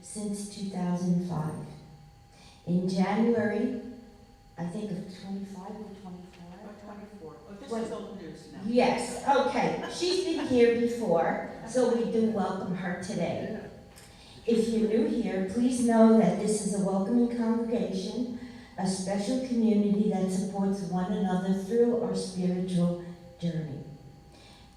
since 2005. In January, I think of 25 or 24? 24. Oh, this is old news now. Yes, okay. She's been here before, so we do welcome her today. If you're new here, please know that this is a welcoming congregation, a special community that supports one another through our spiritual journey.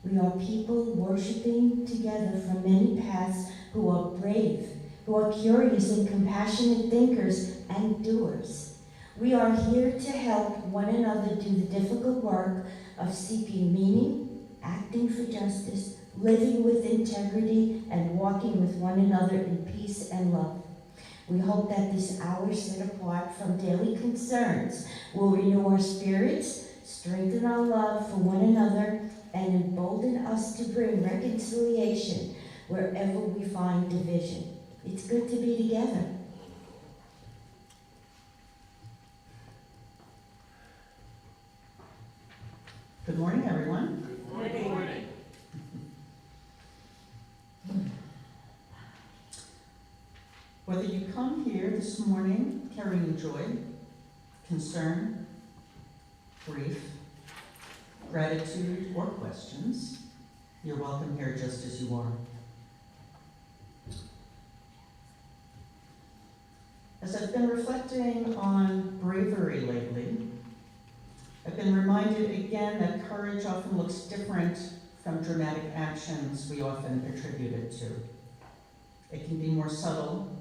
We are people worshiping together from many paths who are brave, who are curious and compassionate thinkers and doers. We are here to help one another do the difficult work of seeking meaning, acting for justice, living with integrity, and walking with one another in peace and love. We hope that this hour set apart from daily concerns will renew our spirits, strengthen our love for one another, and embolden us to bring reconciliation wherever we find division. It's good to be together. Good morning, everyone. Good morning. Whether you come here this morning carrying joy, concern, grief, gratitude, or questions, you're welcome here just as you are. As I've been reflecting on bravery lately, I've been reminded again that courage often looks different from dramatic actions we often attribute it to. It can be more subtle,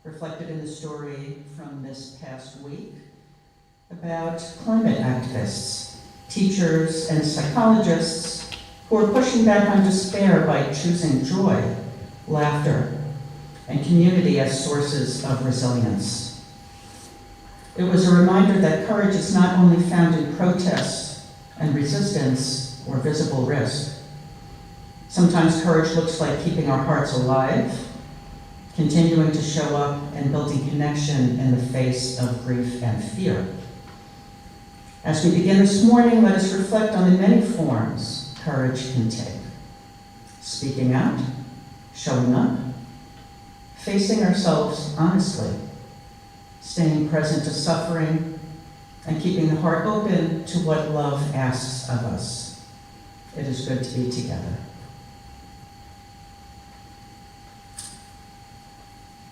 reflected in the story from this past week about climate activists, teachers, and psychologists who are pushing back on despair by choosing joy, laughter, and community as sources of resilience. It was a reminder that courage is not only found in protest and resistance or visible risk. Sometimes courage looks like keeping our hearts alive, continuing to show up and building connection in the face of grief and fear. As we begin this morning, let us reflect on the many forms courage can take. Speaking out, showing up, facing ourselves honestly, staying present to suffering, and keeping the heart open to what love asks of us. It is good to be together.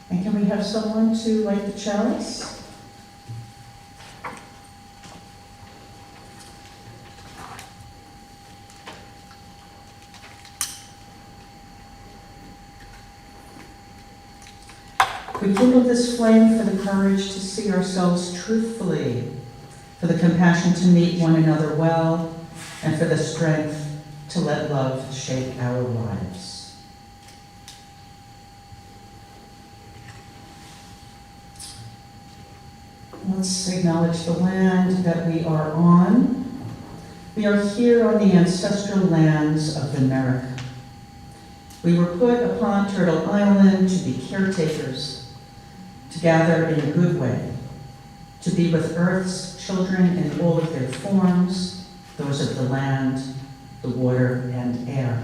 And can we have someone to light the chalice? We kindle this flame for the courage to see ourselves truthfully, for the compassion to meet one another well, and for the strength to let love shape our lives. Let's acknowledge the land that we are on. We are here on the ancestral lands of the Merrick. We were put upon Turtle Island to be caretakers, to gather in a good way, to be with Earth's children in all of their forms, those of the land, the water, and air.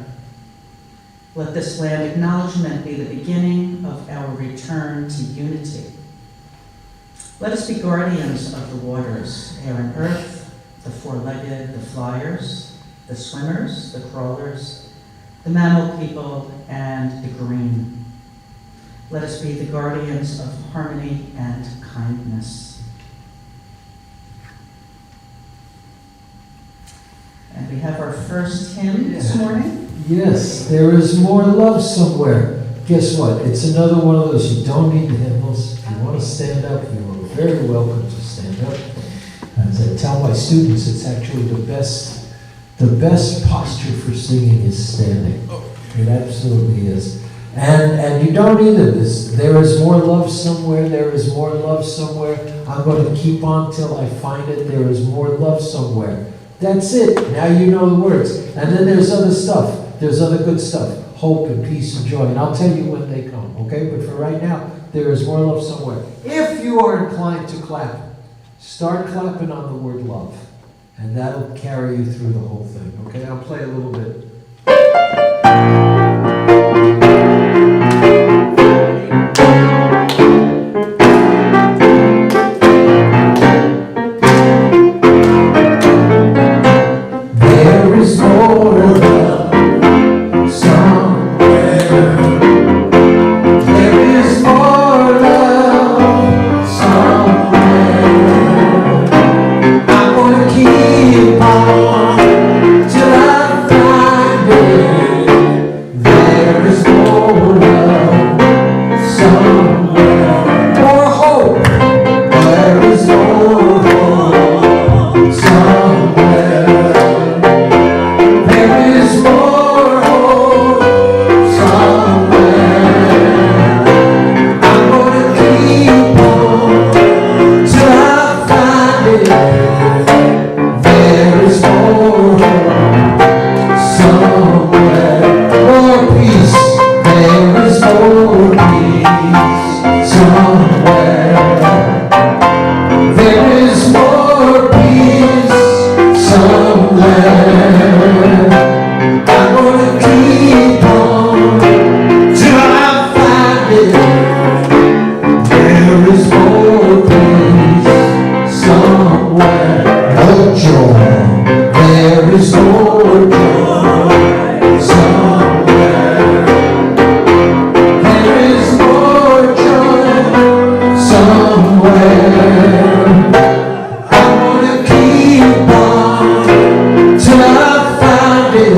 Let this land acknowledgement be the beginning of our return to unity. Let us be guardians of the waters, air and earth, the four-legged, the flyers, the swimmers, the crawlers, the mammal people, and the green. Let us be the guardians of harmony and kindness. And we have our first hymn this morning. Yes, there is more love somewhere. Guess what? It's another one of those, you don't need the hymnals. If you want to stand up, you are very welcome to stand up. As I tell my students, it's actually the best posture for singing is standing. It absolutely is. And you don't either. There is more love somewhere. There is more love somewhere. I'm going to keep on till I find it. There is more love somewhere. That's it. Now you know the words. And then there's other stuff. There's other good stuff. Hope and peace and joy. And I'll tell you when they come, okay? But for right now, there is more love somewhere. If you are inclined to clap, start clapping on the word love. And that'll carry you through the whole thing, okay? I'll play a little bit. Thank you. There is more love somewhere. More hope. There is more hope somewhere. There is more hope somewhere. I'm gonna keep on till I find it. There is more hope somewhere. More peace. There is more peace somewhere. There is more peace somewhere. I'm gonna keep on till I find it. There is more peace somewhere. Oh joy. There is more joy somewhere. There is more joy somewhere. I'm gonna keep on till I find it.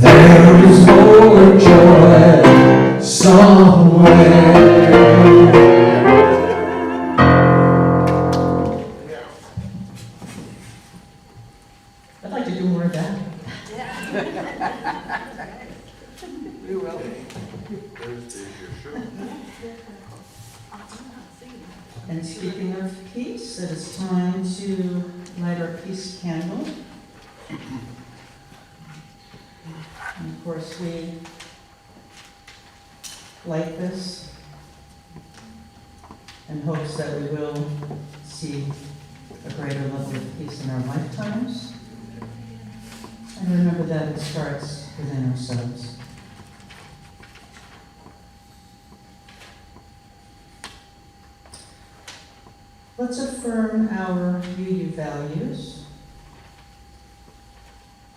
There is more joy somewhere. I'd like to do more of that. We will. And speaking of peace, it is time to light our peace candle. And of course, we light this in hopes that we will see a greater level of peace in our lifetimes. And remember that it starts within ourselves. Let's affirm our UU values.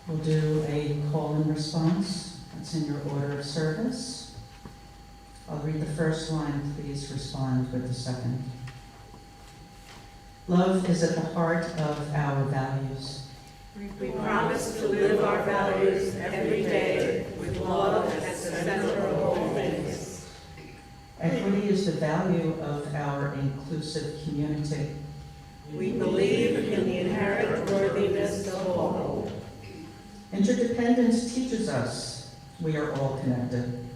We'll do a call and response. That's in your order of service. I'll read the first line, please respond with the second. Love is at the heart of our values. We promise to live our values every day with love as the center of all things. Equity is the value of our inclusive community. We believe in the inherent worthiness of all. Interdependence teaches us we are all connected.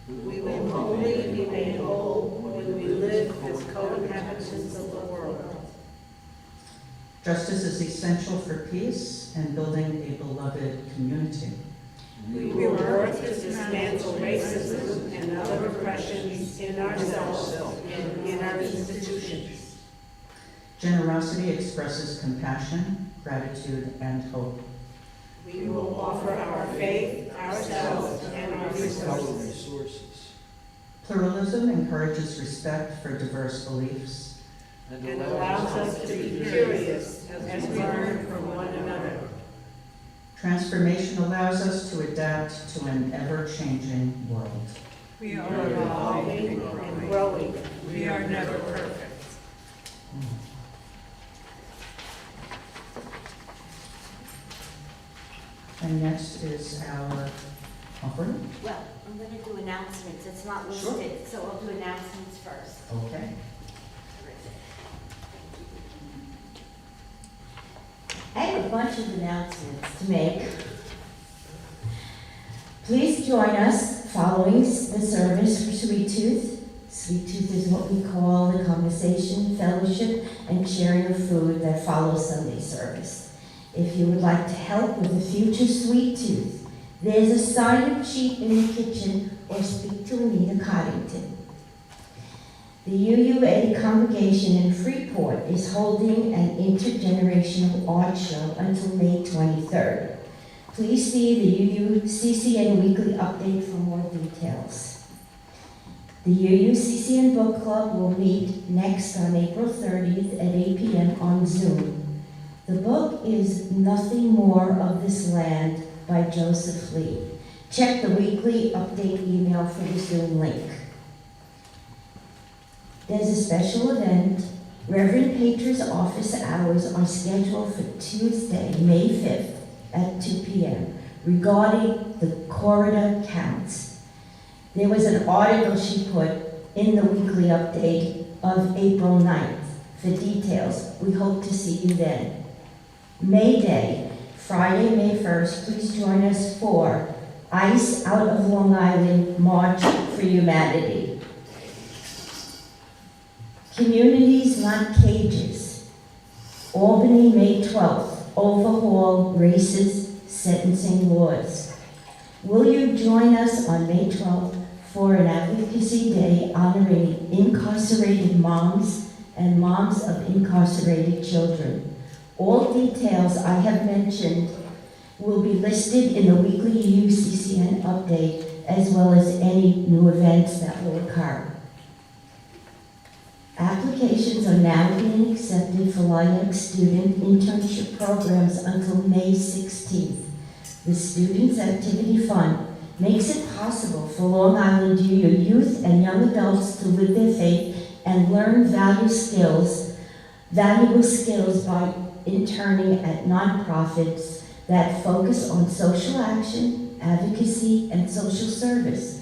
We will only be made whole when we live as co-inhabitants of the world. Justice is essential for peace and building a beloved community. We will work to dismantle racism and other oppressions in ourselves and in our institutions. Generosity expresses compassion, gratitude, and hope. We will offer our faith, ourselves, and our resources. Pluralism encourages respect for diverse beliefs. And allows us to be curious as we learn from one another. Transformation allows us to adapt to an ever-changing world. We are evolving and growing. We are never perfect. And next is our offering. Well, I'm going to do announcements. It's not Sure. listed, so I'll do announcements first. Okay. I have a bunch of announcements to make. Please join us following the service for Sweet Tooth. Sweet Tooth is what we call the conversation, fellowship, and sharing of food that follows Sunday service. If you would like to help with a future Sweet Tooth, there's a sign-up sheet in the kitchen or speak to Anita Coddington. The UUA congregation in Freeport is holding an intergenerational art show until May 23rd. Please see the UUCCN weekly update for more details. The UUCCN Book Club will meet next on April 30th at 8 p.m. on Zoom. The book is Nothing More of This Land by Joseph Lee. Check the weekly update email for the Zoom link. There's a special event. Reverend Patra's office hours are scheduled for Tuesday, May 5th at 2 p.m. regarding the corridor counts. There was an article she put in the weekly update of April 9th. For details, we hope to see you then. May Day, Friday, May 1st, please join us for Ice Out of Long Island March for Humanity. Communities Not Cages. Albany, May 12th, overhaul racist sentencing laws. Will you join us on May 12th for an advocacy day honoring incarcerated moms and moms of incarcerated children? All details I have mentioned will be listed in the weekly UUCCN update, as well as any new events that will occur. Applications are now being accepted for LIAC student internship programs until May 16th. The Students' Activity Fund makes it possible for Long Island youth and young adults to live their faith and learn valuable skills by interning at nonprofits that focus on social action, advocacy, and social service.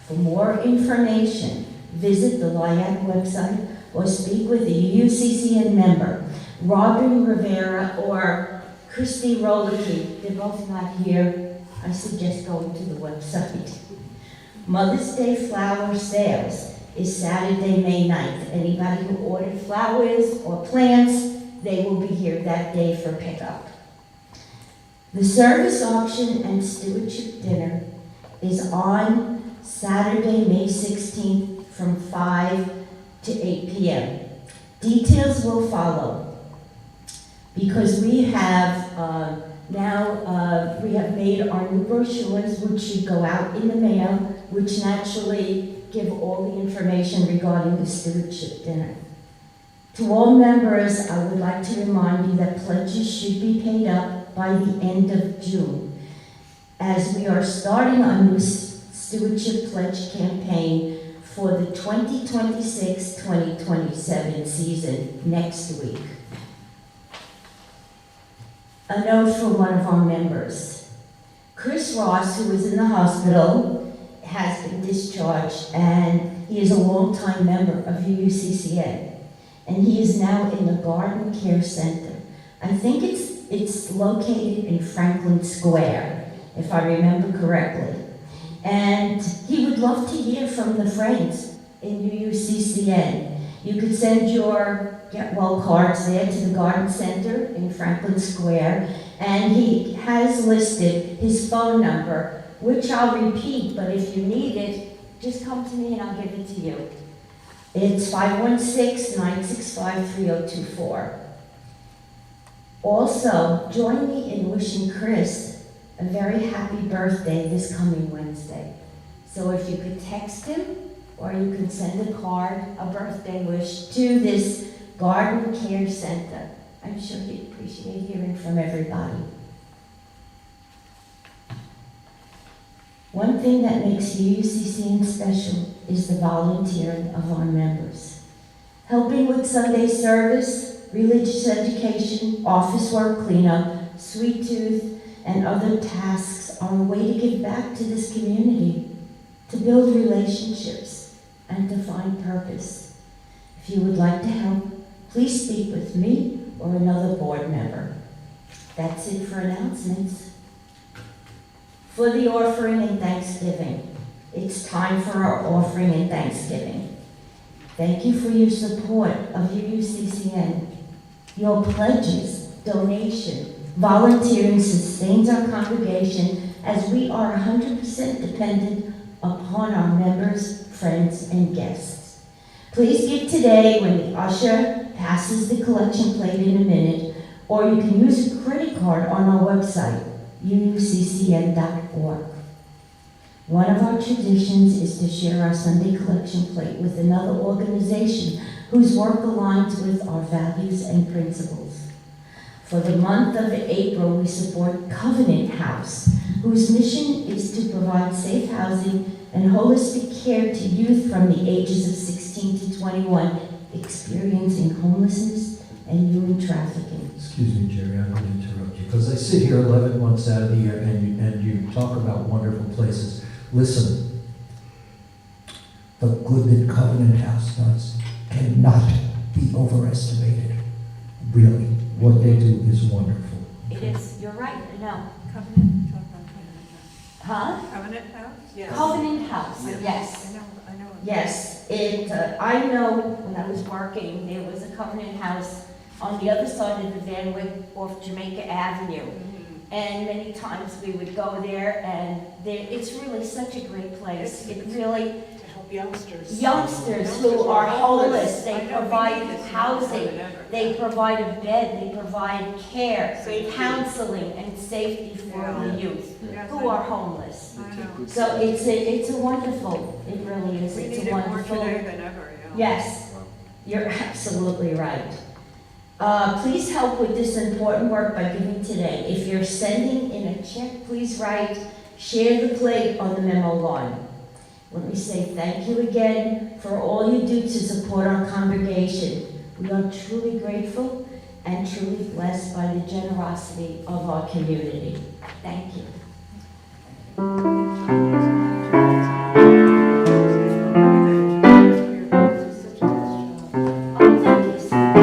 For more information, visit the LIAC website or speak with a UUCCN member, Robin Rivera or Christy Rolicky. They're both not here. I suggest going to the website. Mother's Day flower sales is Saturday, May 9th. Anybody who ordered flowers or plants, they will be here that day for pickup. The service auction and stewardship dinner is on Saturday, May 16th from 5 to 8 p.m. Details will follow. Because we have we have made our new brochures, which should go out in the mail, which naturally give all the information regarding the stewardship dinner. To all members, I would like to remind you that pledges should be paid up by the end of June, as we are starting a new stewardship pledge campaign for the 2026-2027 season next week. A note from one of our members. Chris Ross, who is in the hospital, has been discharged, and he is a longtime member of UUCCN, and he is now in the Garden Care Center. I think it's located in Franklin Square, if I remember correctly. And he would love to hear from the friends in UUCCN. You could send your get well cards there to the Garden Center in Franklin Square, and he has listed his phone number, which I'll repeat, but if you need it, just come to me and I'll give it to you. It's 516-965-3024. Also, join me in wishing Chris a very happy birthday this coming Wednesday. So if you could text him, or you can send a card, a birthday wish, to this Garden Care Center. I'm sure he'd appreciate hearing from everybody. One thing that makes UUCCN special is the volunteering of our members. Helping with Sunday service, religious education, office work cleanup, sweet tooth, and other tasks are a way to give back to this community, to build relationships, and to find purpose. If you would like to help, please speak with me or another board member. That's it for announcements. For the offering and Thanksgiving, it's time for our offering and Thanksgiving. Thank you for your support of UUCCN. Your pledges, donation, volunteering sustains our congregation, as we are 100% dependent upon our members, friends, and guests. Please give today when the usher passes the collection plate in a minute, or you can use a credit card on our website, uuccn.org. One of our traditions is to share our Sunday collection plate with another organization whose work aligns with our values and principles. For the month of April, we support Covenant House, whose mission is to provide safe housing and holistic care to youth from the ages of 16 to 21 experiencing homelessness and human trafficking. Excuse me, Jerry, I'm going to interrupt you, because I sit here 11 months out of the year and you talk about wonderful places. Listen, the good that Covenant House does cannot be overestimated. Really, what they do is wonderful. It is, you're right, no. Covenant, talk about Covenant Huh? House. Covenant House? Yes. Covenant House, yes. I know. Yes, I know when I was working, there was a Covenant House on the other side of the Van Wyck off Jamaica Avenue. Mhm. And many times we would go there and it's really such a great place. It really, To help youngsters. youngsters who are homeless, I they know, we provide need this more housing, than ever. they provide a bed, they provide care, Safety. counseling and safety for Yeah. the youth Yes, who are homeless. I know. So it's a wonderful, it really is, We it's need a it more wonderful. today than ever, yeah. Yes, you're absolutely right. Please help with this important work by giving today. If you're sending in a check, please write, share the plate on the memo line. Let me say thank you again for all you do to support our congregation. We are truly grateful and truly blessed by the generosity of our community. Thank you. Oh, thank you so much.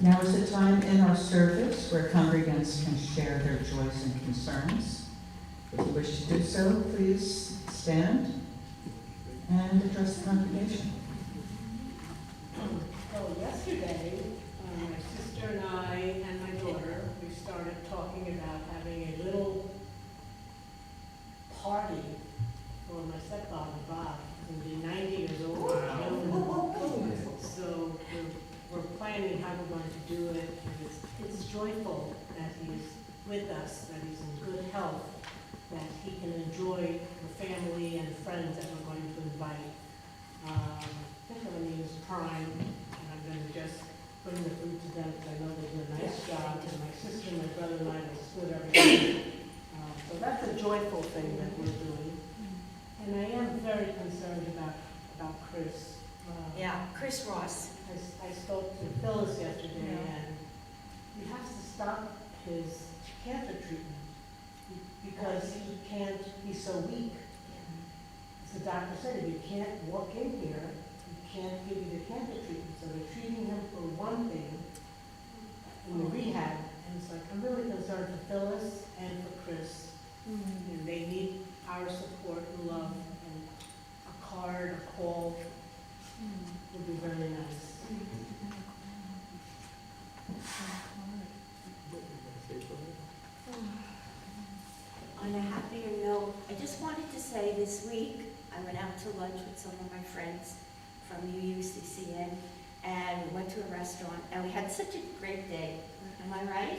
Now is the time in our service where congregants can share their joys and concerns. If you wish to do so, please stand and address the congregation. Well, yesterday, my sister and I and my daughter, we started talking about having a little party for my stepfather, Bob. He'll be 90 years old. So we're planning how we're going to do it. And it's joyful that he's with us, that he's in good health, that he can enjoy the family and friends that we're going to invite. I think when he was prime, and I'm going to just bring the food to them because I know they do a nice job. And my sister and my brother and I will split everything. So that's a joyful thing that we're doing. And I am very concerned about Chris. Yeah, Chris Ross. I spoke to Phyllis yesterday, Yeah. and he has to stop his cancer treatment because he can't, he's so weak. As the doctor said, if you can't walk in here, you can't give you the cancer treatment. So they're treating him for one thing in the rehab, and it's like, I'm really concerned for Phyllis and for Chris. And they need our support and love, and a card, a call would be very nice. On a happier note, I just wanted to say this week, I went out to lunch with some of my friends from UUCCN, and we went to a restaurant, and we had such a great day. Am I right?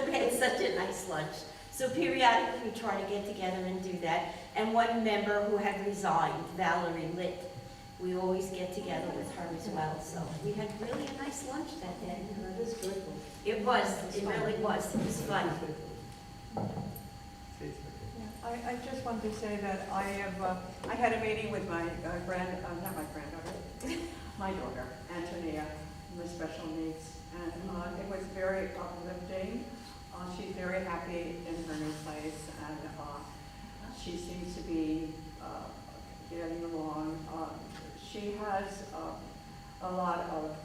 We had such a nice lunch. So periodically, we try to get together and do that. And one member who had resigned, Valerie Litt, we always get together with her as well. So we had really a nice lunch that day. That is joyful. It was, it really was. It was fun. I just wanted to say that I had a meeting with my not my granddaughter, my daughter, Antonia, with special needs, and it was very uplifting. She's very happy in her new place, and she seems to be getting along. She has a lot of,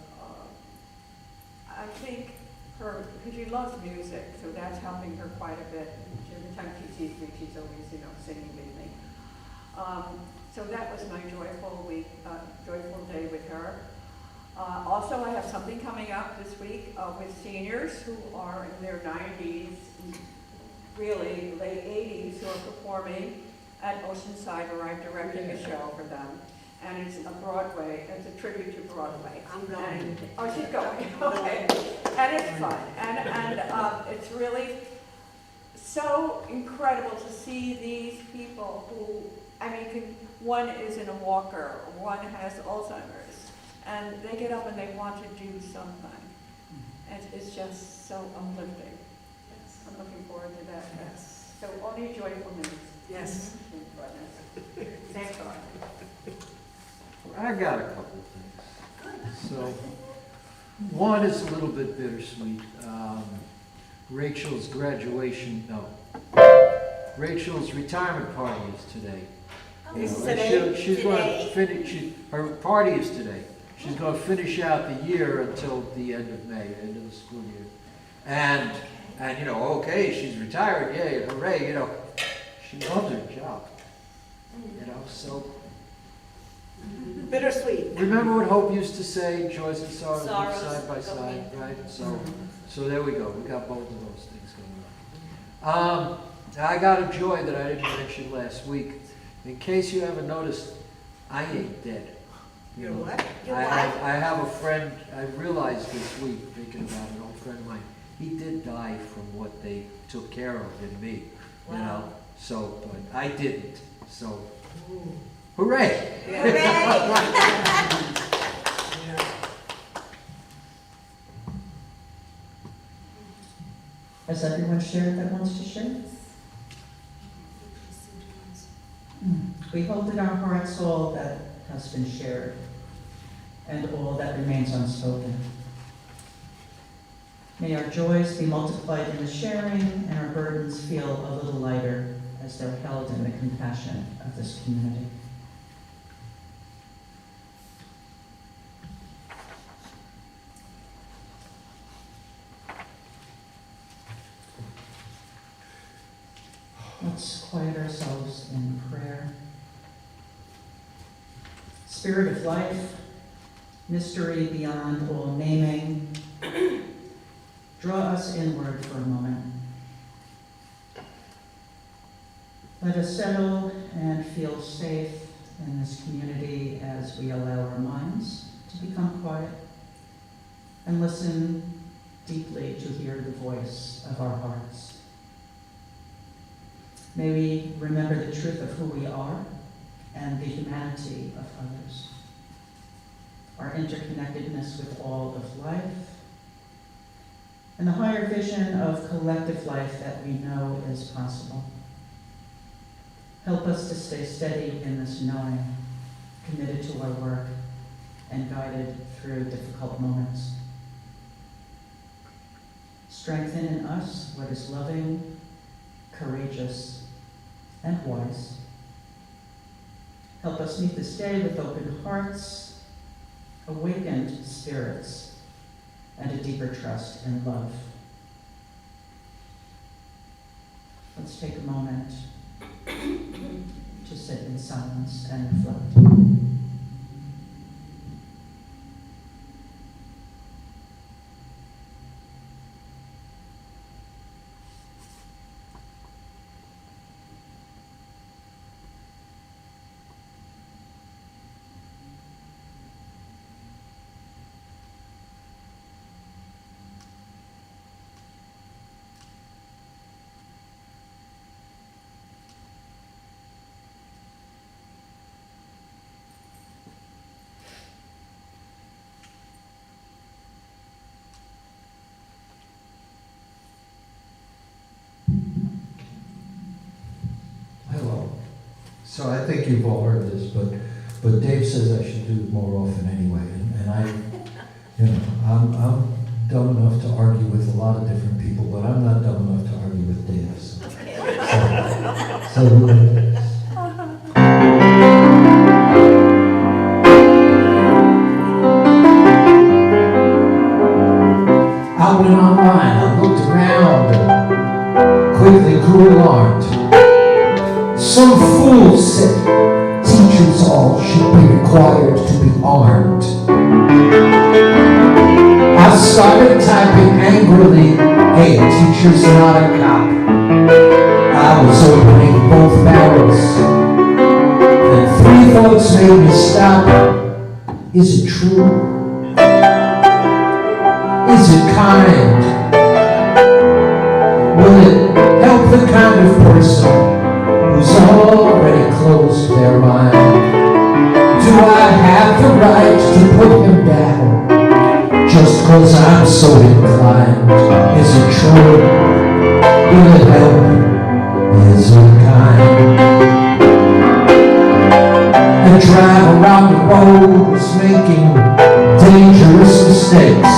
I think, because she loves music, so that's helping her quite a bit. Every time she sees me, she's always, singing with me. So that was my joyful day with her. Also, I have something coming up this week with seniors who are in their 90s, really late 80s, who are performing at Oceanside, where I'm directing a show for them. and it's a Broadway, it's a tribute to Broadway. I'm going. Oh, she's going, okay. And it's fun, and it's really so incredible to see these people who, I mean, one is in a walker, one has Alzheimer's, and they get up and they want to do something. And it's just so uplifting. I'm looking forward to that. Yes. So only joyful news. Yes. Thank goodness. Thank God. I got a couple of things. So, one is a little bit bittersweet. Rachel's retirement party is today. Is You know, today? She's going to Today? finish, her party is today. She's going to finish out the year until the end of May, end of the school year. And you know, okay, she's retired, yay, hooray, you know, she loves her job. You know, so Bittersweet. remember what Hope used to say, joys and sorrows live Sorrows side by go side, hand in right? hand. So there we go, we got both of those things going on. I got a joy that I didn't mention last week. In case you haven't noticed, I ain't dead. You're what? I have a friend, I realized this week, thinking about an old friend of mine, he did die from what they took care of in me, you know? So, but I didn't, so hooray! Has everyone shared that wants to share? We hold in our hearts all that has been shared and all that remains unspoken. May our joys be multiplied in the sharing and our burdens feel a little lighter as they're held in the compassion of this community. Let's quiet ourselves in prayer. Spirit of life, mystery beyond all naming, draw us inward for a moment. Let us settle and feel safe in this community as we allow our minds to become quiet and listen deeply to hear the voice of our hearts. May we remember the truth of who we are and the humanity of others, our interconnectedness with all of life, and the higher vision of collective life that we know is possible. Help us to stay steady in this knowing, committed to our work, and guided through difficult moments. Strengthen in us what is loving, courageous, and wise. Help us meet this day with open hearts, awakened spirits, and a deeper trust in love. Let's take a moment to sit in silence and reflect. Hello. So I think you've all heard this, but Dave says I should do it more often anyway, and I, you know, I'm dumb enough to argue with a lot of different people, but I'm not dumb enough to argue with Dave. So I went online, I looked around, and quickly grew alarmed. Some fool said teachers all should be required to be armed. I started typing angrily, hey, teacher's not a cop. I was opening both barrels, and three thoughts made me stop. Is it true? Is it kind? Will it help the kind of person who's already closed their mind? Do I have the right to put him down just 'cause I'm so inclined? Is it true? Will it help? Is it kind? I drive around the roads making dangerous mistakes,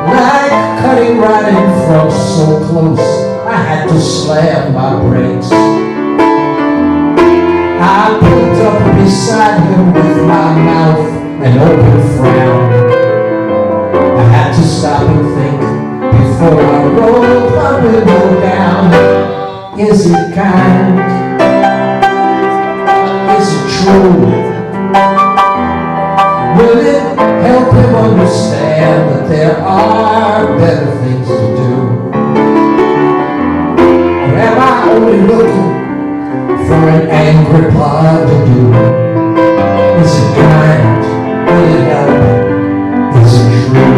like cutting right in front so close I had to slam my brakes. I pulled up beside him with my mouth an open frown. I had to stop and think before I rolled my window down. Is it kind? Is it true? Will it help him understand that there are better things to do? Or am I only looking for an angry pod to do? Is it kind? Will it help? Is it true?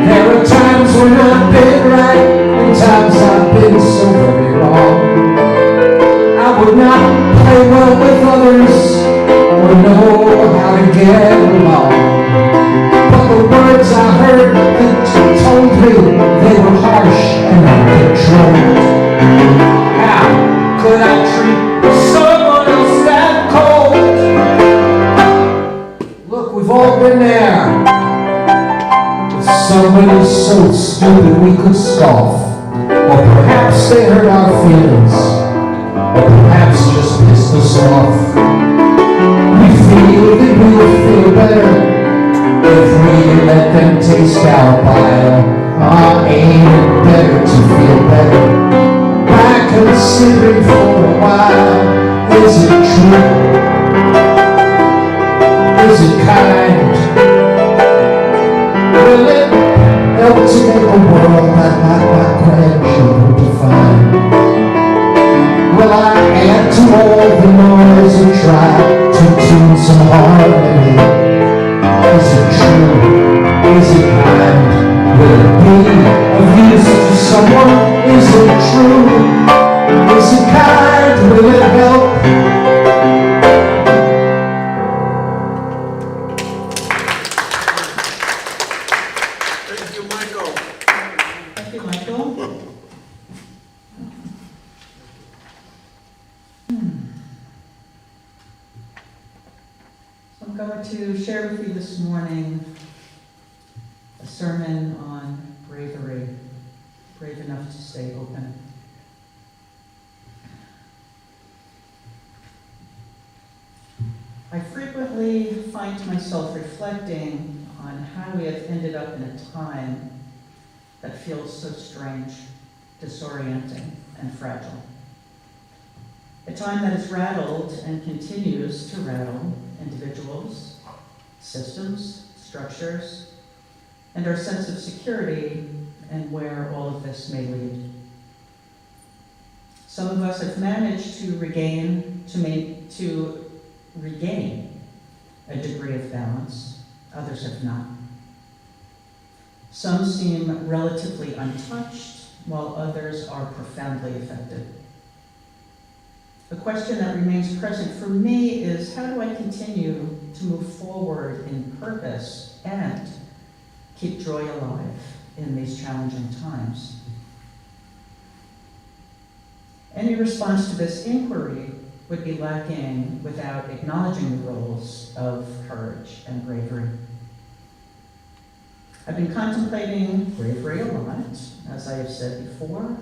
There are times when I've been right and times I've been so very wrong. I would not play well with others or know how to get along. But the words I heard that told me they were harsh and uncontrolled. How could I treat someone else that cold? Look, we've all been there. If somebody so stupid we could scoff, or perhaps they hurt our feelings, or perhaps just pissed us off. We feel that we will feel better if we let them taste our bile. Ain't it better to feel better by considering for a while? Is it true? Is it kind? Will it help to make a world that like my grandchildren define? Will I add to all the noise and try to tune some harmony? Is it true? Is it kind? Will it be of use to someone? Is it true? Is it kind? Will it help? Thank you, Michael. Thank you, Michael. So I'm going to share with you this morning a sermon on bravery, brave enough to stay open. I frequently find myself reflecting on how we have ended up in a time that feels so strange, disorienting, and fragile. A time that has rattled and continues to rattle individuals, systems, structures, and our sense of security and where all of this may lead. Some of us have managed to regain a degree of balance, others have not. Some seem relatively untouched, while others are profoundly affected. The question that remains present for me is, how do I continue to move forward in purpose and keep joy alive in these challenging times? Any response to this inquiry would be lacking without acknowledging the roles of courage and bravery. I've been contemplating bravery a lot, as I have said before,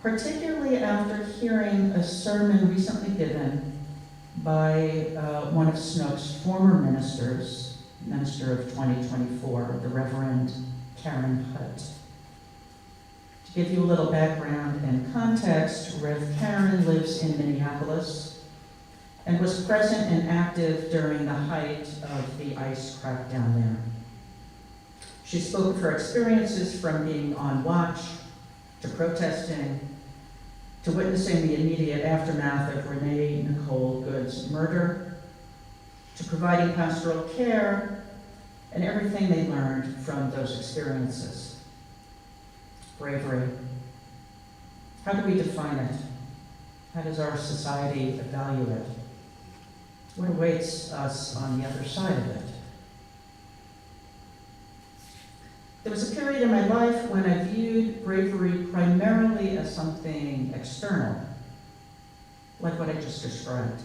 particularly after hearing a sermon recently given by one of Snook's former ministers, Minister of 2024, the Reverend Karen Hutt. To give you a little background and context, Rev. Karen lives in Minneapolis and was present and active during the height of the ICE crackdown there. She spoke of her experiences from being on watch, to protesting, to witnessing the immediate aftermath of Renee Nicole Good's murder, to providing pastoral care, and everything they learned from those experiences. Bravery. How do we define it? How does our society value it? What awaits us on the other side of it? There was a period in my life when I viewed bravery primarily as something external, like what I just described,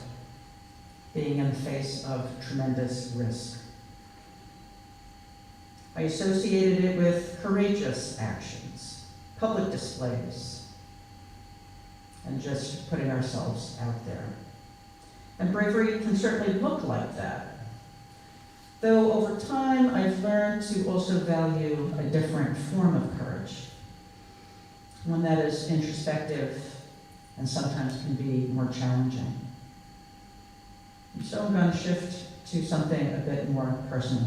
being in the face of tremendous risk. I associated it with courageous actions, public displays, and just putting ourselves out there. And bravery can certainly look like that. Though over time, I've learned to also value a different form of courage, one that is introspective and sometimes can be more challenging. And so I'm going to shift to something a bit more personal.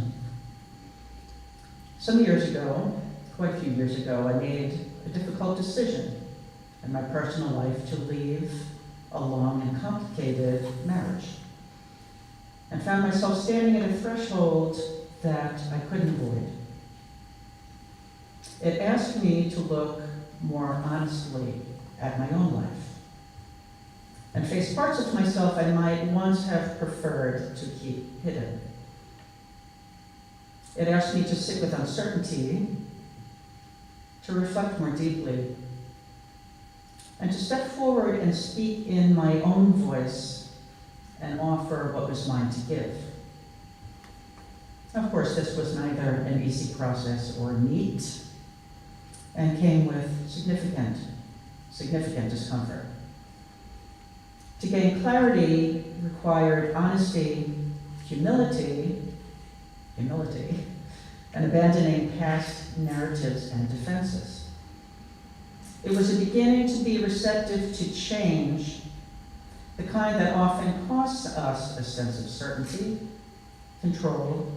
Some years ago, quite a few years ago, I made a difficult decision in my personal life to leave a long and complicated marriage, and found myself standing at a threshold that I couldn't avoid. It asked me to look more honestly at my own life and face parts of myself I might once have preferred to keep hidden. It asked me to sit with uncertainty, to reflect more deeply, and to step forward and speak in my own voice and offer what was mine to give. Of course, this was neither an easy process or neat, and came with significant discomfort. To gain clarity required honesty, humility, and abandoning past narratives and defenses. It was a beginning to be receptive to change, the kind that often costs us a sense of certainty, control,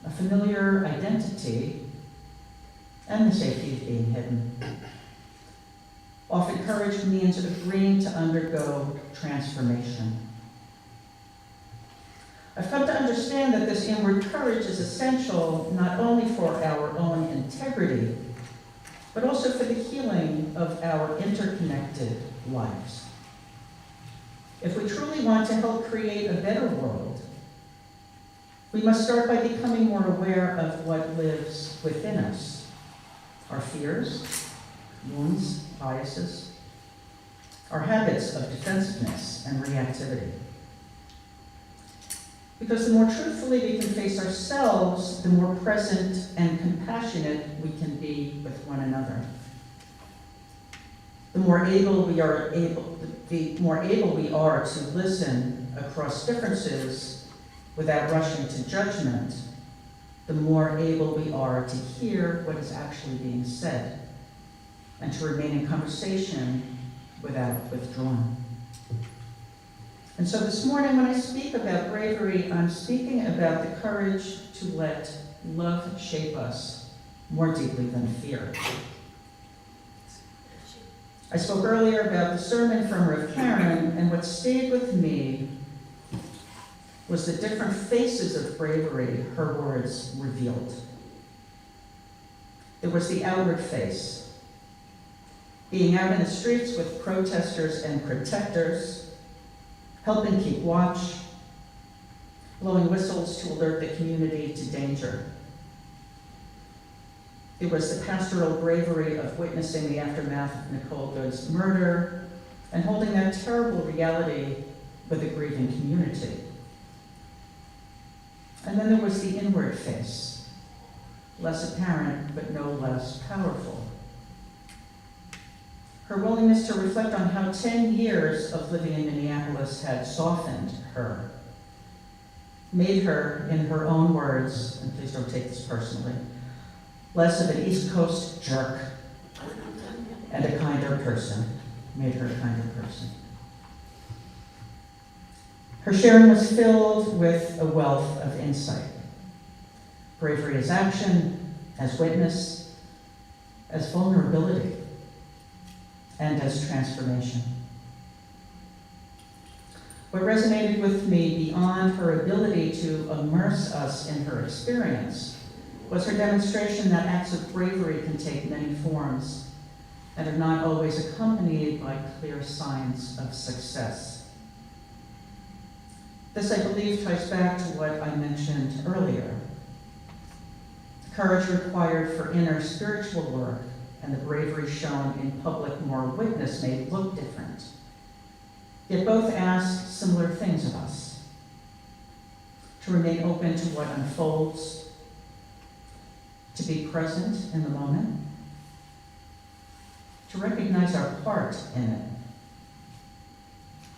a familiar identity, and the safety of being hidden. Often courage means agreeing to undergo transformation. I've come to understand that this inward courage is essential not only for our own integrity, but also for the healing of our interconnected lives. If we truly want to help create a better world, we must start by becoming more aware of what lives within us, our fears, wounds, biases, our habits of defensiveness and reactivity. Because the more truthfully we can face ourselves, the more present and compassionate we can be with one another. The more able we are to listen across differences without rushing to judgment, the more able we are to hear what is actually being said and to remain in conversation without withdrawing. And so this morning when I speak about bravery, I'm speaking about the courage to let love shape us more deeply than fear. I spoke earlier about the sermon from Rev. Karen, and what stayed with me was the different faces of bravery her words revealed. There was the outward face, being out in the streets with protesters and protectors, helping keep watch, blowing whistles to alert the community to danger. It was the pastoral bravery of witnessing the aftermath of Nicole Good's murder and holding that terrible reality with a grieving community. And then there was the inward face, less apparent but no less powerful. Her willingness to reflect on how 10 years of living in Minneapolis had softened her, made her, in her own words, and please don't take this personally, less of an East Coast jerk and a kinder person, made her a kinder person. Her sharing was filled with a wealth of insight. Bravery as action, as witness, as vulnerability. and as transformation. What resonated with me beyond her ability to immerse us in her experience was her demonstration that acts of bravery can take many forms and are not always accompanied by clear signs of success. This, I believe, ties back to what I mentioned earlier. The courage required for inner spiritual work and the bravery shown in public moral witness may look different, yet both ask similar things of us: to remain open to what unfolds, to be present in the moment, to recognize our part in it,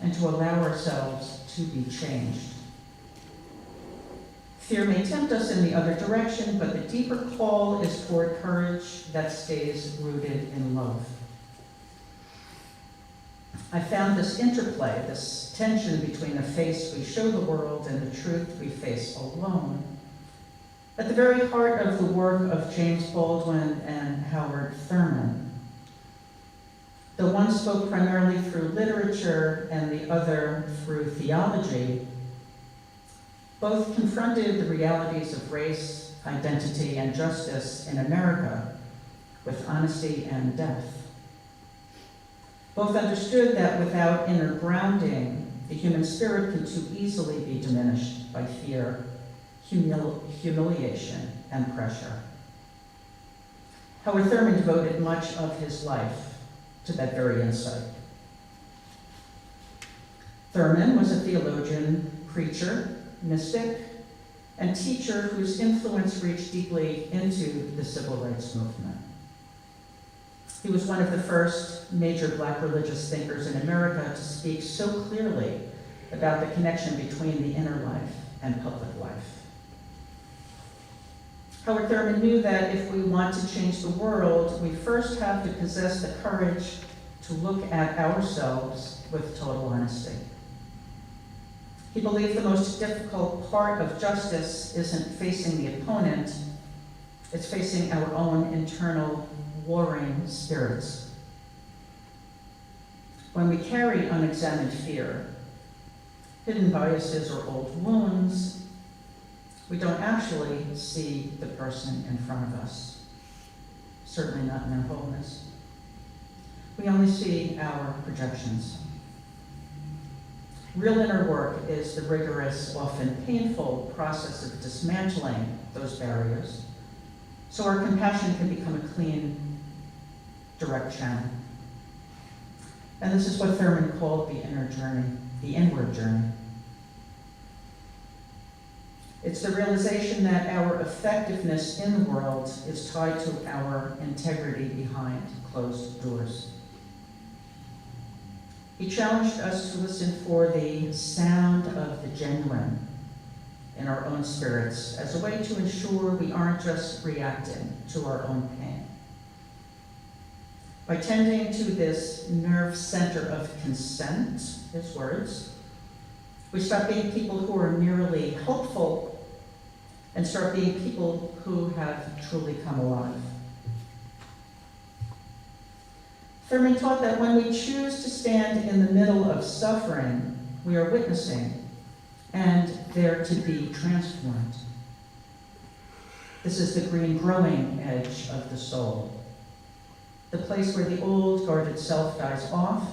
and to allow ourselves to be changed. Fear may tempt us in the other direction, but the deeper call is toward courage that stays rooted in love. I found this interplay, this tension between the face we show the world and the truth we face alone, at the very heart of the work of James Baldwin and Howard Thurman. The one spoke primarily through literature and the other through theology. Both confronted the realities of race, identity, and justice in America with honesty and depth. Both understood that without inner grounding, the human spirit can too easily be diminished by fear, humiliation, and pressure. Howard Thurman devoted much of his life to that very insight. Thurman was a theologian, preacher, mystic, and teacher whose influence reached deeply into the civil rights movement. He was one of the first major Black religious thinkers in America to speak so clearly about the connection between the inner life and public life. Howard Thurman knew that if we want to change the world, we first have to possess the courage to look at ourselves with total honesty. He believed the most difficult part of justice isn't facing the opponent, it's facing our own internal warring spirits. When we carry unexamined fear, hidden biases, or old wounds, we don't actually see the person in front of us, certainly not in their wholeness. We only see our projections. Real inner work is the rigorous, often painful process of dismantling those barriers so our compassion can become a clean, direct channel. And this is what Thurman called the inner journey, the inward journey. It's the realization that our effectiveness in the world is tied to our integrity behind closed doors. He challenged us to listen for the sound of the genuine in our own spirits as a way to ensure we aren't just reacting to our own pain. By tending to this nerve center of consent, his words, we stop being people who are merely hopeful and start being people who have truly come alive. Thurman taught that when we choose to stand in the middle of suffering, we are witnessing and there to be transformed. This is the green growing edge of the soul, the place where the old guarded self dies off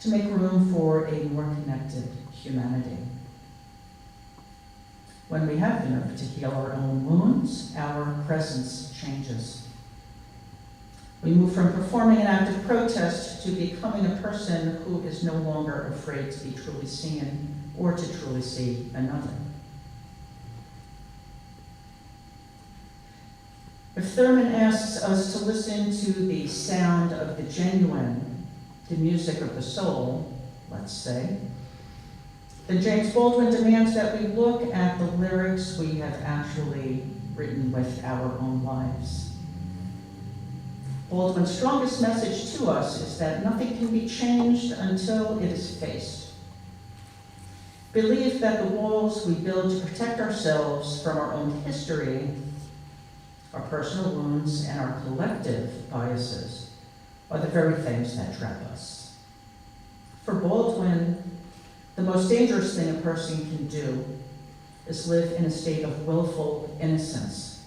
to make room for a more connected humanity. When we have the nerve to heal our own wounds, our presence changes. We move from performing an act of protest to becoming a person who is no longer afraid to be truly seen or to truly see another. If Thurman asks us to listen to the sound of the genuine, the music of the soul, let's say, then James Baldwin demands that we look at the lyrics we have actually written with our own lives. Baldwin's strongest message to us is that nothing can be changed until it is faced. Believe that the walls we build to protect ourselves from our own history, our personal wounds, and our collective biases are the very things that trap us. For Baldwin, the most dangerous thing a person can do is live in a state of willful innocence,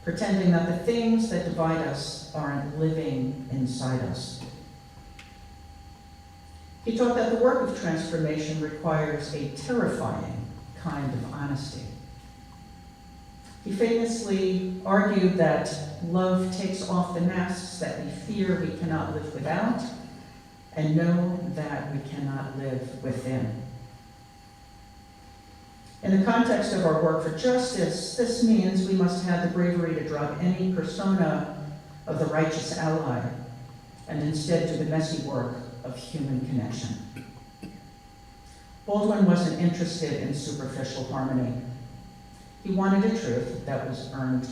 pretending that the things that divide us aren't living inside us. He taught that the work of transformation requires a terrifying kind of honesty. He famously argued that love takes off the masks that we fear we cannot live without and know that we cannot live within. In the context of our work for justice, this means we must have the bravery to drop any persona of the righteous ally and instead do the messy work of human connection. Baldwin wasn't interested in superficial harmony. He wanted a truth that was earned.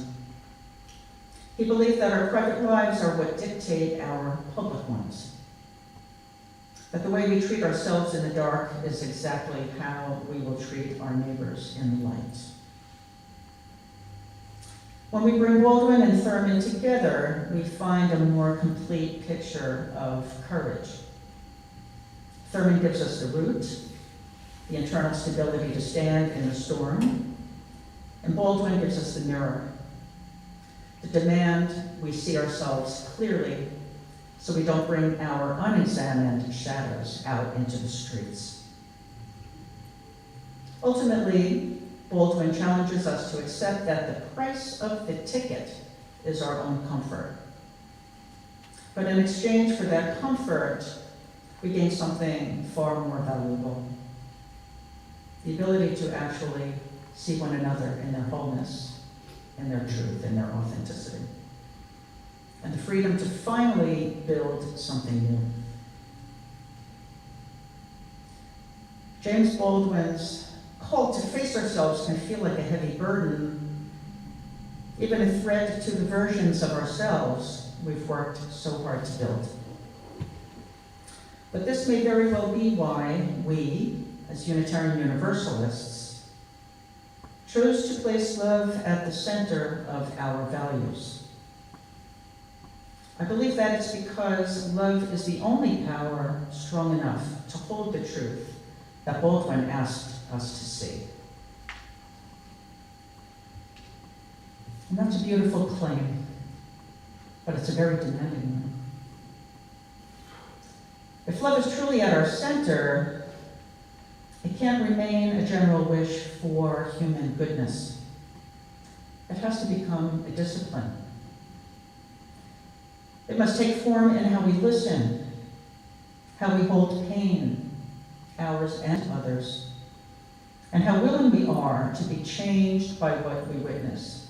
He believed that our private lives are what dictate our public ones. That the way we treat ourselves in the dark is exactly how we will treat our neighbors in the light. When we bring Baldwin and Thurman together, we find a more complete picture of courage. Thurman gives us the root, the internal stability to stand in the storm, and Baldwin gives us the mirror, the demand we see ourselves clearly so we don't bring our unexamined shadows out into the streets. Ultimately, Baldwin challenges us to accept that the price of the ticket is our own comfort. But in exchange for that comfort, we gain something far more valuable: the ability to actually see one another in their wholeness, in their truth, in their authenticity, and the freedom to finally build something new. James Baldwin's call to face ourselves can feel like a heavy burden, even a threat to the versions of ourselves we've worked so hard to build. But this may very well be why we, as Unitarian Universalists, chose to place love at the center of our values. I believe that it's because love is the only power strong enough to hold the truth that Baldwin asked us to see. And that's a beautiful claim, but it's a very demanding one. If love is truly at our center, it can't remain a general wish for human goodness. It has to become a discipline. It must take form in how we listen, how we hold pain, ours and others, and how willing we are to be changed by what we witness.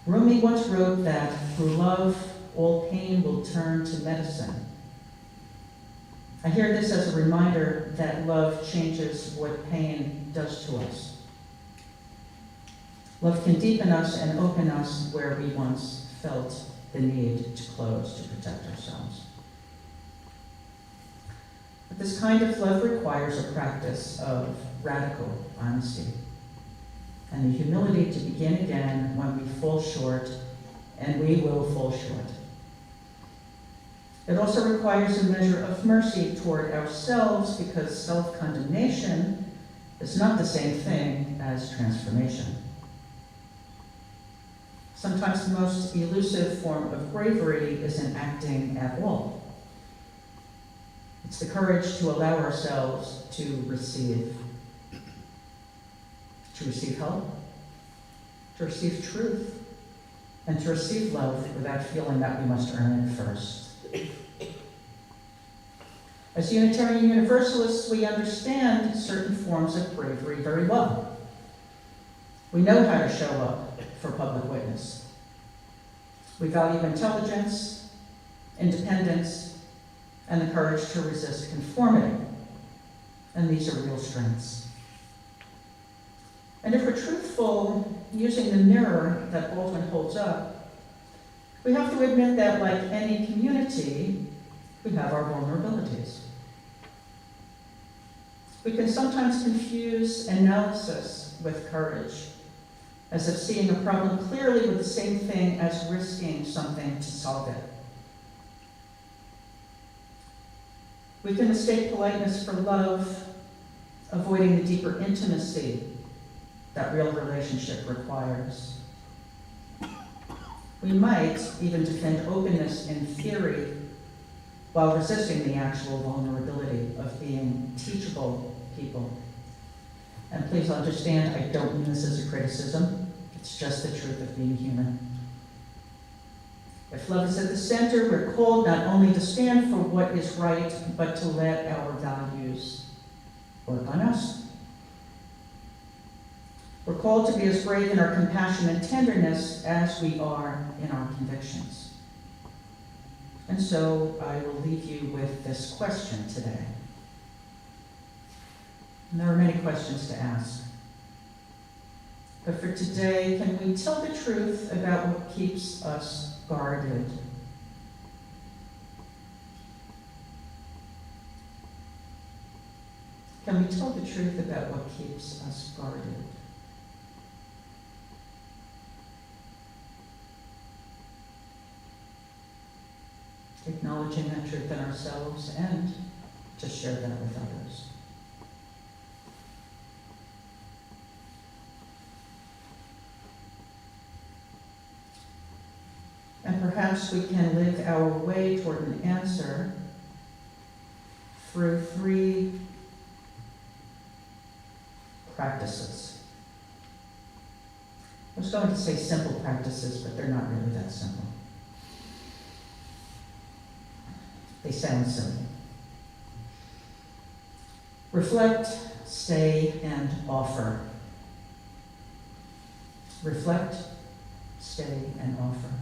Rumi once wrote that through love, all pain will turn to medicine. I hear this as a reminder that love changes what pain does to us. Love can deepen us and open us where we once felt the need to close to protect ourselves. But this kind of love requires a practice of radical honesty and the humility to begin again when we fall short, and we will fall short. It also requires a measure of mercy toward ourselves, because self-condemnation is not the same thing as transformation. Sometimes the most elusive form of bravery isn't acting at all. It's the courage to allow ourselves to receive help, to receive truth, and to receive love without feeling that we must earn it first. As Unitarian Universalists, we understand certain forms of bravery very well. We know how to show up for public witness. We value intelligence, independence, and the courage to resist conformity. And these are real strengths. And if we're truthful, using the mirror that Baldwin holds up, we have to admit that, like any community, we have our vulnerabilities. We can sometimes confuse analysis with courage, as if seeing a problem clearly with the same thing as risking something to solve it. We can mistake politeness for love, avoiding the deeper intimacy that real relationship requires. We might even defend openness in theory while resisting the actual vulnerability of being teachable people. And please understand, I don't mean this as a criticism. It's just the truth of being human. If love is at the center, we're called not only to stand for what is right, but to let our values work on us. We're called to be as brave in our compassion and tenderness as we are in our convictions. And so I will leave you with this question today. And there are many questions to ask. But for today, can we tell the truth about what keeps us guarded? Can we tell the truth about what keeps us guarded? Acknowledging that truth in ourselves and to share that with others. And perhaps we can live our way toward an answer through 3 practices. I was going to say simple practices, but they're not really that simple. They sound simple. Reflect, stay, and offer. Reflect, stay, and offer.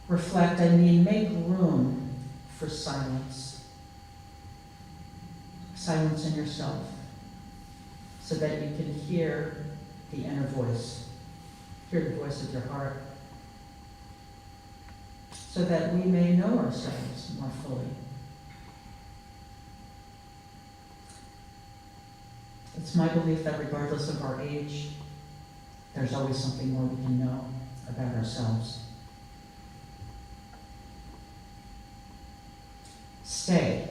Reflect, I mean make room for silence. Silence in yourself so that you can hear the inner voice, hear the voice of your heart, so that we may know ourselves more fully. It's my belief that regardless of our age, there's always something more we can know about ourselves. Stay.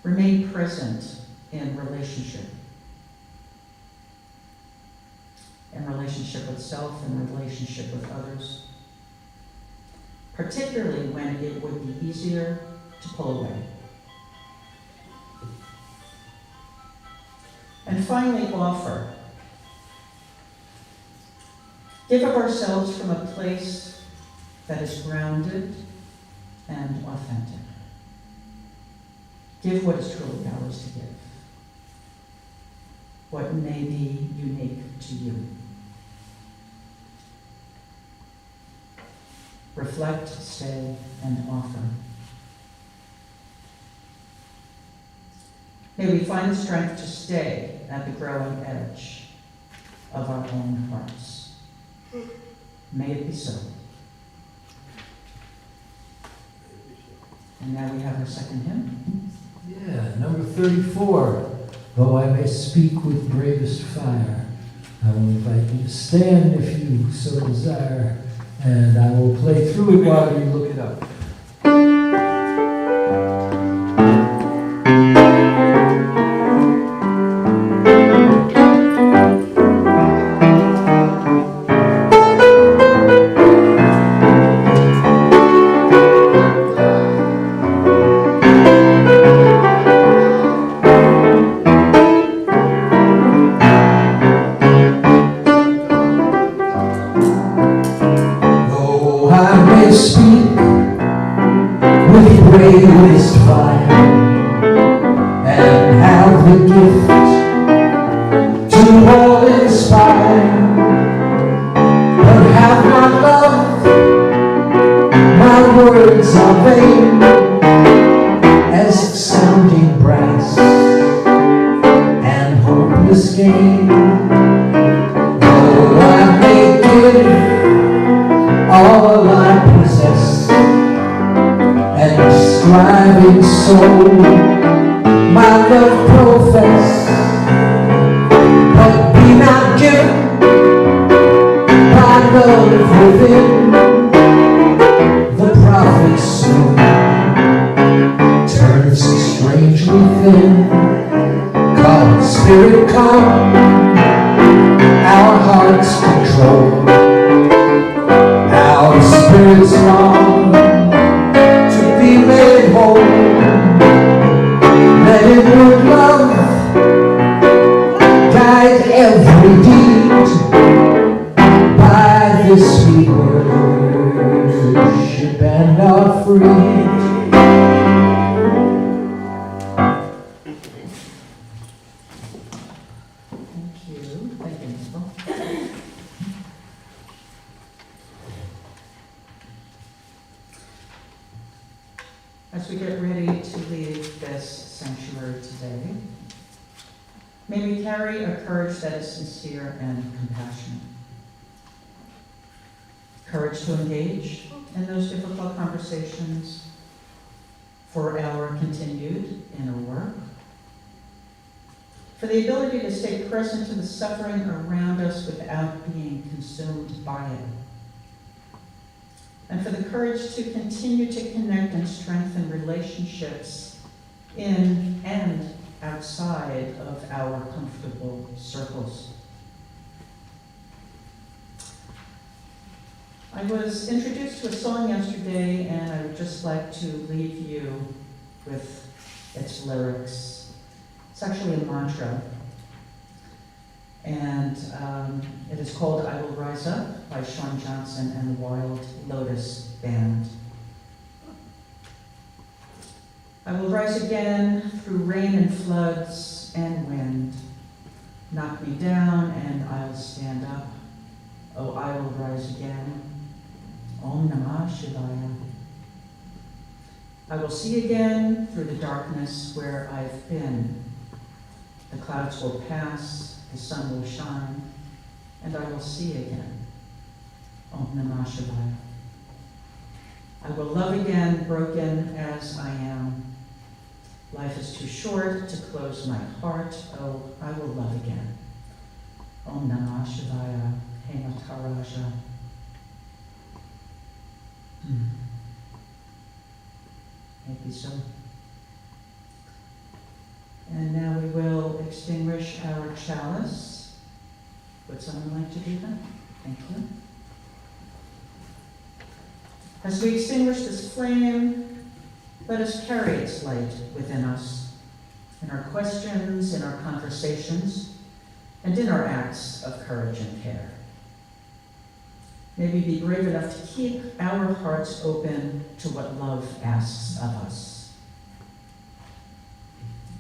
Remain present in relationship. In relationship with self, in relationship with others. Particularly when it would be easier to pull away. And finally, offer. Give of ourselves from a place that is grounded and authentic. Give what is truly ours to give. What may be unique to you. Reflect, stay, and offer. May we find the strength to stay at the growing edge of our own hearts. May it be so. And now we have our second hymn. Yeah, number 34. Though I may speak with bravest fire, I will invite you to stand if you so desire, and I will play through it while you look it up. Speak with bravest fire and have the gift to all inspire, but have not love, my words are vain as sounding brass and hopeless game. Though I may give all I possess, and striving soul my love profess, but be not given by love within the prophet's soul. Spirit come, our hearts control. Our spirits long to be made whole. Let inward love guide every deed. By this we worship and are free. Thank you, Nicole. As we get ready to leave this sanctuary today, may we carry a courage that is sincere and compassionate. Courage to engage in those difficult conversations for our continued inner work. For the ability to stay present to the suffering around us without being consumed by it. And for the courage to continue to connect and strengthen relationships in and outside of our comfortable circles. I was introduced to a song yesterday, and I would just like to leave you with its lyrics. It's actually a mantra, and it is called I Will Rise Up by Sean Johnson and the Wild Lotus Band. I will rise again through rain and floods and wind. Knock me down and I'll stand up. Oh, I will rise again. Om Namah Shivaya. I will see again through the darkness where I've been. The clouds will pass, the sun will shine, and I will see again. Om Namah Shivaya. I will love again, broken as I am. Life is too short to close my heart. Oh, I will love again. Om Namah Shivaya. Hemataraja. Maybe so. And now we will extinguish our chalice. Would someone like to do that? Thank you. As we extinguish this flame, let us carry its light within us, in our questions, in our conversations, and in our acts of courage and care. May we be brave enough to keep our hearts open to what love asks of us.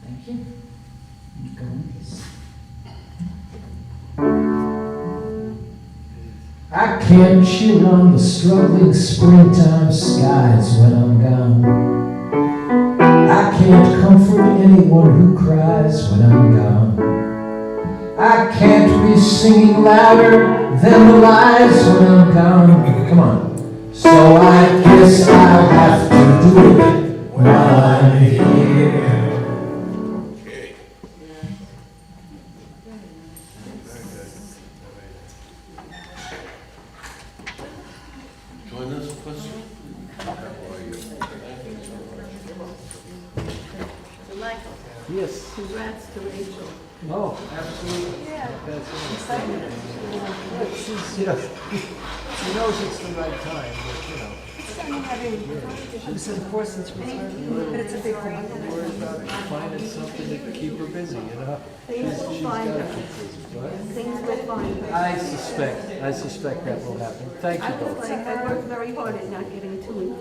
Thank you. And go in peace. I can't cheer on the struggling springtime skies when I'm gone. I can't comfort anyone who cries when I'm gone. I can't be singing louder than the lies when I'm gone. Come on. So I guess I'll have to do it while I'm here. Okay. Join us, please. How are you? So Michael, Yes. congrats to Rachel. Oh, absolutely. Yeah. That's Excited. She knows it's the right time, but She said, of course, it's retirement. But it's a big one. worried about finding something to keep her busy, Things will find her. What? Things will find her. I suspect that will happen. Thank you I was both. like, I worked very hard at not getting too involved.